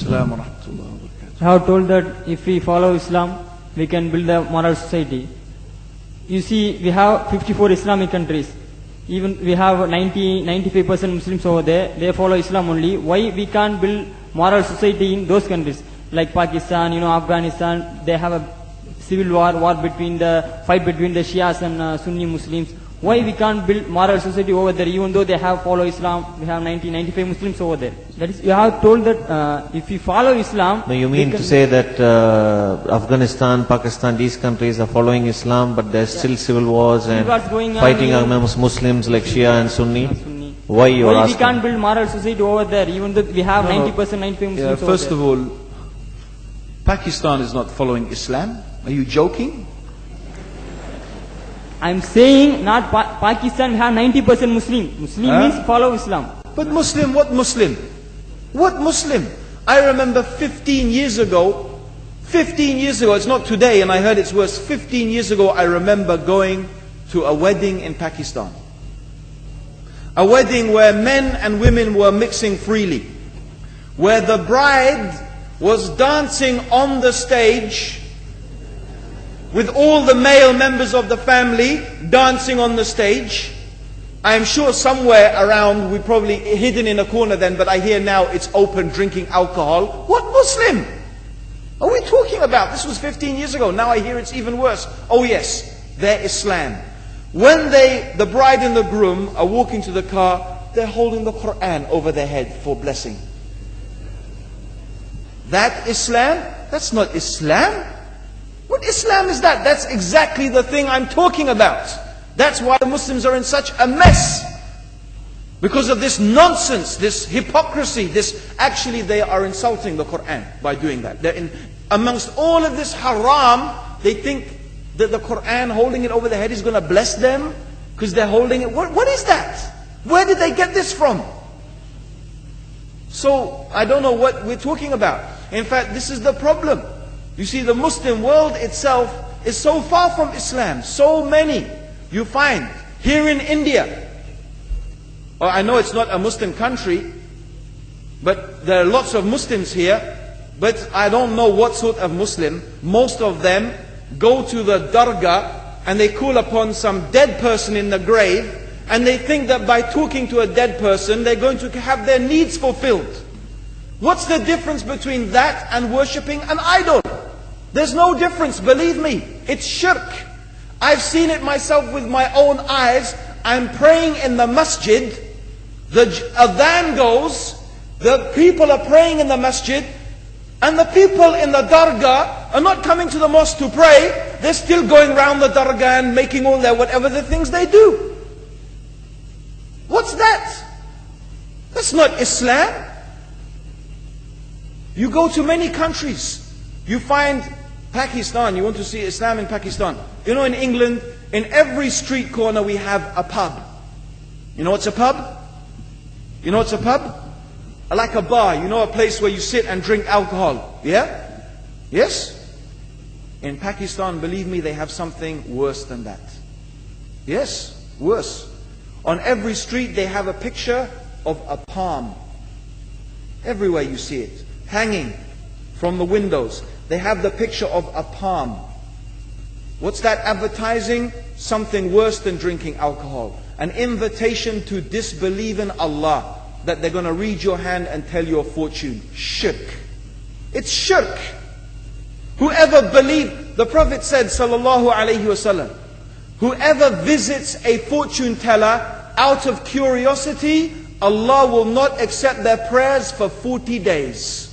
Assalamu wa rahmatullahi wa barakatuh. I have told that if we follow Islam, we can build a moral society. You see, we have 54 Islamic countries. Even we have 95% Muslims over there. They follow Islam only. Why we can't build moral society in those countries? Like Pakistan, Afghanistan, they have a civil war between fight between the Shias and Sunni Muslims. Why we can't build moral society over there, even though they have follow Islam? We have 95 Muslims over there. That is, you have told that if we follow Islam... No, you mean to say that Afghanistan, Pakistan, these countries are following Islam, but there's still civil wars and fighting amongst Muslims like Shia and Sunni? Why you are asking? We can't build moral society over there, even though we have 90%, 95 Muslims over there? First of all, Pakistan is not following Islam. Are you joking? I'm saying not Pakistan, we have 90% Muslim. Muslim means follow Islam. But Muslim, what Muslim? What Muslim? I remember 15 years ago, it's not today and I heard it's worse. 15 years ago I remember going to a wedding in Pakistan. A wedding where men and women were mixing freely. Where the bride was dancing on the stage with all the male members of the family dancing on the stage. I am sure somewhere around, we probably hidden in a corner then, but I hear now it's open, drinking alcohol. What Muslim are we talking about? This was 15 years ago. Now I hear it's even worse. Oh yes, they're Islam. When the bride and the groom are walking to the car, they're holding the Quran over their head for blessing. That Islam? That's not Islam. What Islam is that? That's exactly the thing I'm talking about. That's why the Muslims are in such a mess. Because of this nonsense, this hypocrisy, actually they are insulting the Quran by doing that. Amongst all of this haram, they think that the Quran, holding it over their head, is going to bless them because they're holding it. What is that? Where did they get this from? So, I don't know what we're talking about. In fact, this is the problem. You see, the Muslim world itself is so far from Islam. So many you find here in India. Well, I know it's not a Muslim country, but there are lots of Muslims here. But I don't know what sort of Muslim. Most of them go to the dargah and they call upon some dead person in the grave, and they think that by talking to a dead person, they're going to have their needs fulfilled. What's the difference between that and worshipping an idol? There's no difference, believe me. It's shirk. I've seen it myself with my own eyes. I'm praying in the masjid. The adhan goes. The people are praying in the masjid. And the people in the dargah are not coming to the mosque to pray. They're still going around the dargah and making all their whatever the things they do. What's that? That's not Islam. You go to many countries. You find Pakistan, you want to see Islam in Pakistan. You know, in England, in every street corner we have a pub. You know what's a pub? You know what's a pub? Like a bar, you know, a place where you sit and drink alcohol. Yeah? Yes? In Pakistan, believe me, they have something worse than that. Yes, worse. On every street they have a picture of a palm. Everywhere you see it, hanging from the windows. They have the picture of a palm. What's that advertising? Something worse than drinking alcohol. An invitation to disbelieve in Allah. That they're going to read your hand and tell your fortune. Shirk. It's shirk. Whoever believes, the Prophet said, sallallahu alaihi wasallam, whoever visits a fortune teller out of curiosity, Allah will not accept their prayers for 40 days.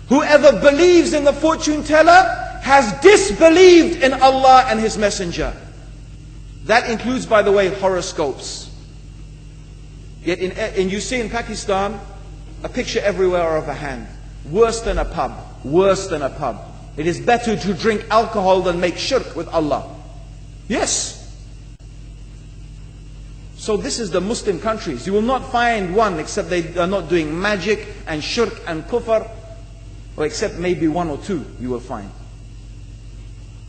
Whoever believes in the fortune teller has disbelieved in Allah and His Messenger. That includes, by the way, horoscopes. Yet you see in Pakistan, a picture everywhere of a hand. Worse than a pub. Worse than a pub. It is better to drink alcohol than make shirk with Allah. Yes. So this is the Muslim countries. You will not find one except they are not doing magic and shirk and kufr. Or except maybe one or two you will find.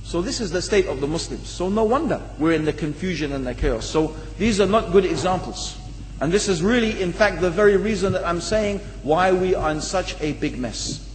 So this is the state of the Muslims. So no wonder we're in the confusion and the chaos. So these are not good examples. And this is really, in fact, the very reason that I'm saying why we are in such a big mess.